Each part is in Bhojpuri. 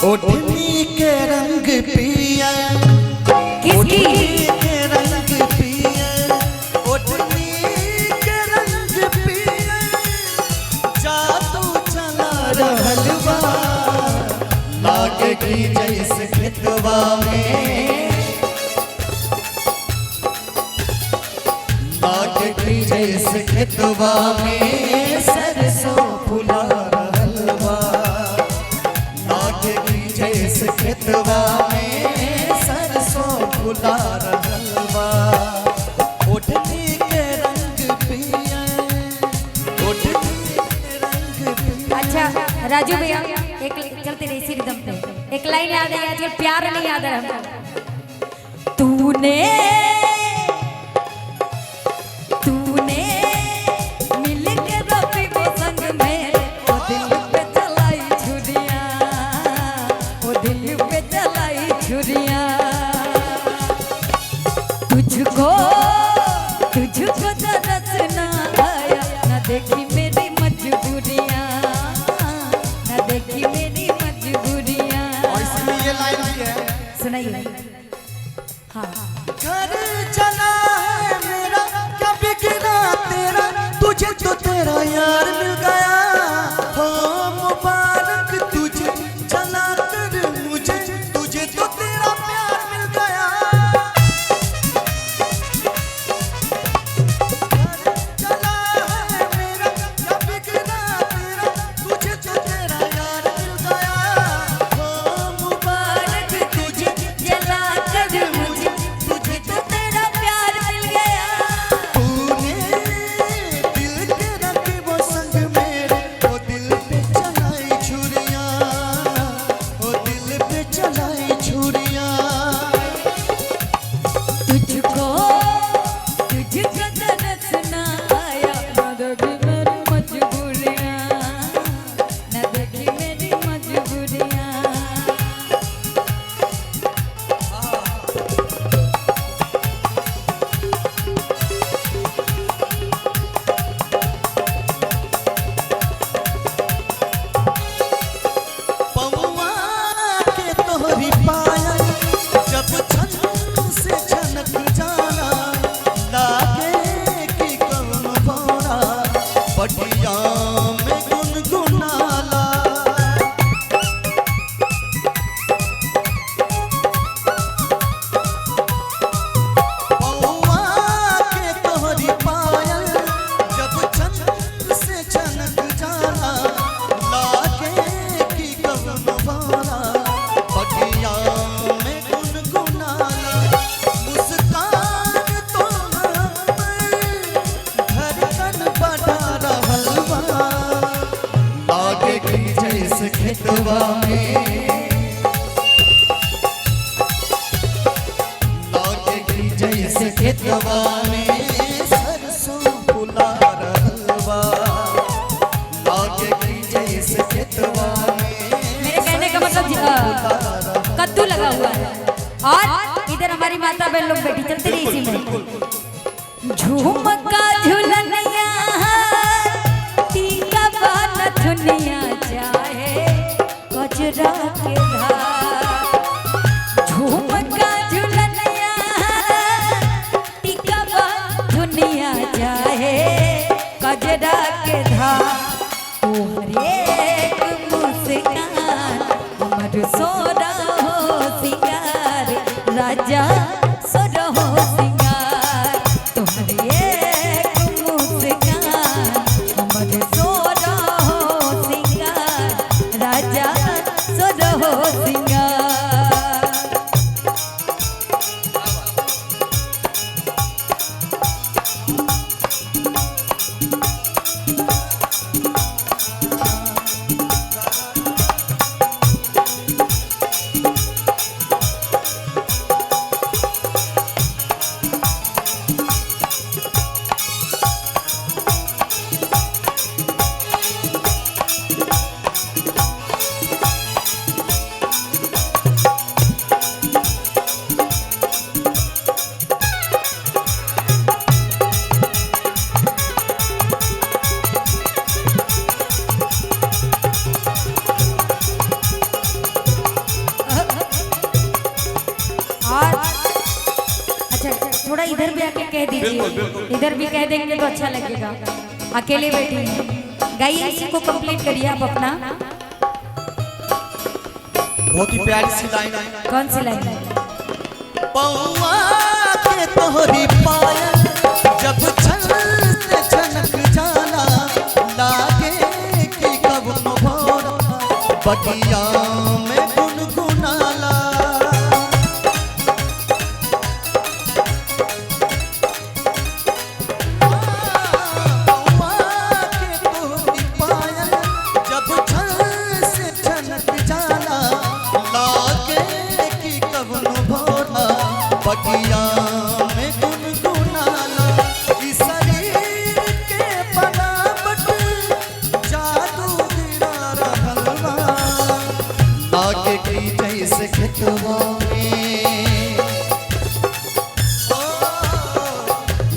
ओढ़नी के रंग पिया, किसकी के रंग पिया, ओढ़नी के रंग पिया, जादू चला रहल बा, लागे की जैसे खेतवा में, लागे की जैसे खेतवा में सरसों फुला रहल बा, लागे की जैसे खेतवा में सरसों फुला रहल बा, ओढ़नी के रंग पिया, ओढ़नी के रंग पिया। अच्छा राजू भैया एक चलते रहे इसी रिदम पे एक लाइन याद है आजकल प्यार नहीं याद है हमको। तूने तूने मिलके रफी को संग में ओ दिल पे चलाई छुरियां, ओ दिल पे चलाई छुरियां, तुझको तुझको तरस ना आया, ना देखी मेरी मजबूरियां, ना देखी मेरी मजबूरियां। और इसमें ये लाइन भी है, सुनाइए। हाँ घर चला है मेरा क्या बिगड़ा तेरा, तुझे तो तेरा यार मिल गया, हो मुबारक तुझे चला कर मुझे, तुझे तो तेरा प्यार मिल गया। घर चला है मेरा क्या बिगड़ा तेरा, तुझे तो तेरा यार मिल गया, हो मुबारक तुझे जला कर मुझे, तुझे तो तेरा प्यार मिल गया। तूने दिल के रखी वो संग मेरे, वो दिल पे चलाई छुरियां, वो दिल पे चलाई छुरियां, तुझको तुझको तरस ना आया, ना देखी मेरी मजबूरियां, ना देखी मेरी मजबूरियां। पौआ के तोहरी पायल जब छन से छनक जाना, लागे कि कौन भौरा बटिया में गुनगुनाला, पौआ के तोहरी पायल जब छन से छनक जाना, लागे कि कौन भौरा बटिया में गुनगुनाला, मुस्कान तो धड़कन बढ़ा रहल बा, लागे कि जैसे खेतवा में, लागे कि जैसे खेतवा में सरसों फुला रहल बा, लागे कि जैसे खेतवा में मेरे कहने का मतलब कद्दू लगा हुआ है और इधर हमारी माता बहन लोग बैठी, चलते रही इसी में। झुमका झुलनिया टीका बान धुनिया चाहे कजरा के धार, झुमका झुलनिया टीका बान धुनिया चाहे कजरा के धार, तोहरे एक मुस्कान हमर सोरा हो सिंगार, राजा सोरा हो सिंगार, तोहरे एक मुस्कान हमर सोरा हो सिंगार, राजा सोरा हो सिंगार। इधर भी आके कह दीजिए, इधर भी कह देंगे तो अच्छा लगेगा। अकेले बैठी हैं, गाइए, इसी को कंप्लीट करिए आप अपना। बहुत ही प्यारी सी लाइन है। कौन सी लाइन है? पौआ के तोहरी पायल जब छन से छनक जाला, लागे कि कब भोर बगिया में गुनगुनाला। पौआ के तोहरी पायल जब छन से छनक जाला, लागे कि कब भोर बगिया में गुनगुनाला। इस शरीर के बनावट जादू गिरा रहल बा, लागे कि जैसे खेतवा में,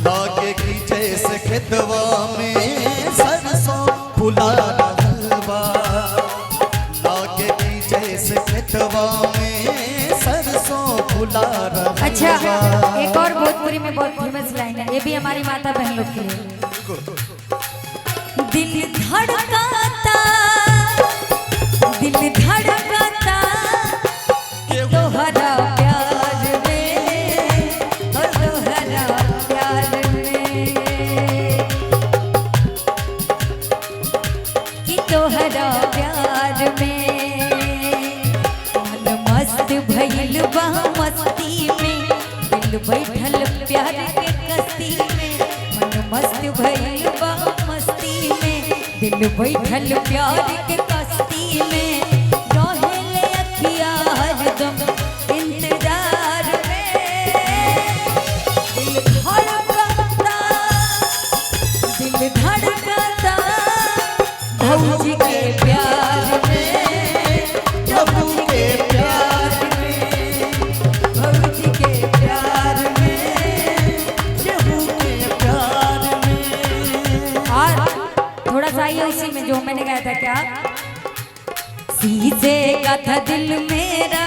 लागे कि जैसे खेतवा में सरसों फुला रहल बा, लागे कि जैसे खेतवा में सरसों फुला रहल बा। अच्छा, एक और भोजपुरी में बहुत फेमस लाइन है, ये भी हमारी माता बहन लोग के लिए। दिल धड़काता, दिल धड़काता तोहरा प्यार में, तोहरा प्यार में, कि तोहरा प्यार में मन मस्त भइल बा मस्ती में, दिल बैठल प्यार के कस्ती में। मन मस्त भइल बा मस्ती में, दिल बैठल प्यार के कस्ती में। रहेले अखिया हरदम इंतजार में, दिल धड़कता, दिल धड़कता भौजी के प्यार में, प्रभु के प्यार में, भौजी के प्यार में, प्रभु के प्यार में। और थोड़ा सा आइए उसी में जो मैंने गाया था, क्या शीशे का था दिल मेरा,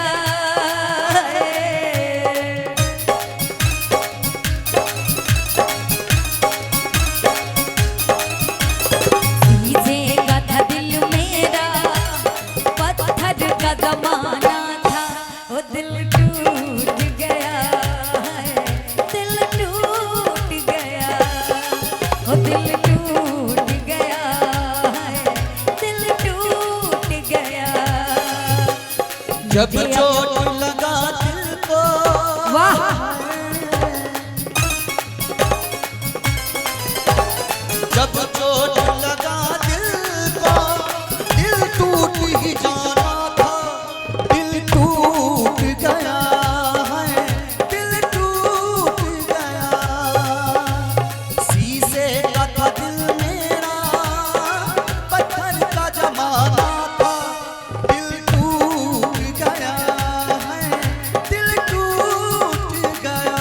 शीशे का था दिल मेरा, पत्थर का जमाना था, वो दिल टूट गया है, दिल टूट गया, वो दिल टूट गया है, दिल टूट गया। जब चोट लगा दिल को, वाह, जब चोट लगा दिल को, दिल टूट ही जाना था, दिल टूट गया है, दिल टूट गया। शीशे का था दिल मेरा, पत्थर का जमाना था, दिल टूट गया है, दिल टूट गया।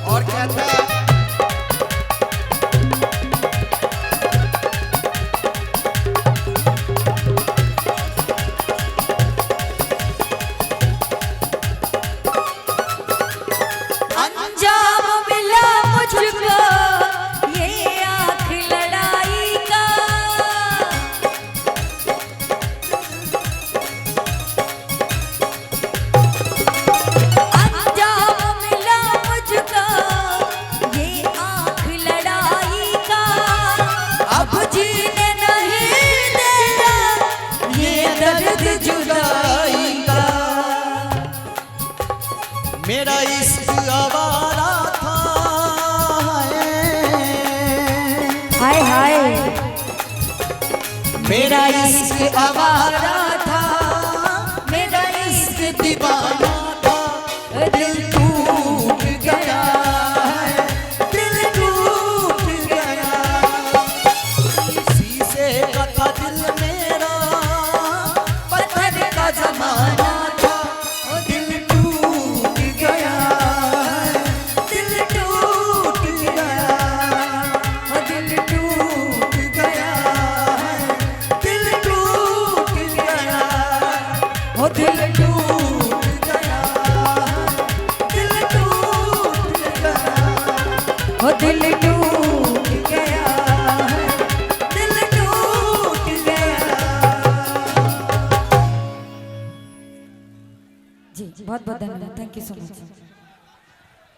और कहता है अंजाम मिला मुझको ये आँख लड़ाई का, अंजाम मिला मुझको ये आँख लड़ाई का। अब जीने नहीं देना ये दर्द जुदाई का। मेरा इश्क आवारा था, हाय हाय, मेरा इश्क आवारा था, मेरा इश्क दीवाना था, दिल जी बहुत बहुत धन्यवाद, थैंक यू सो मच।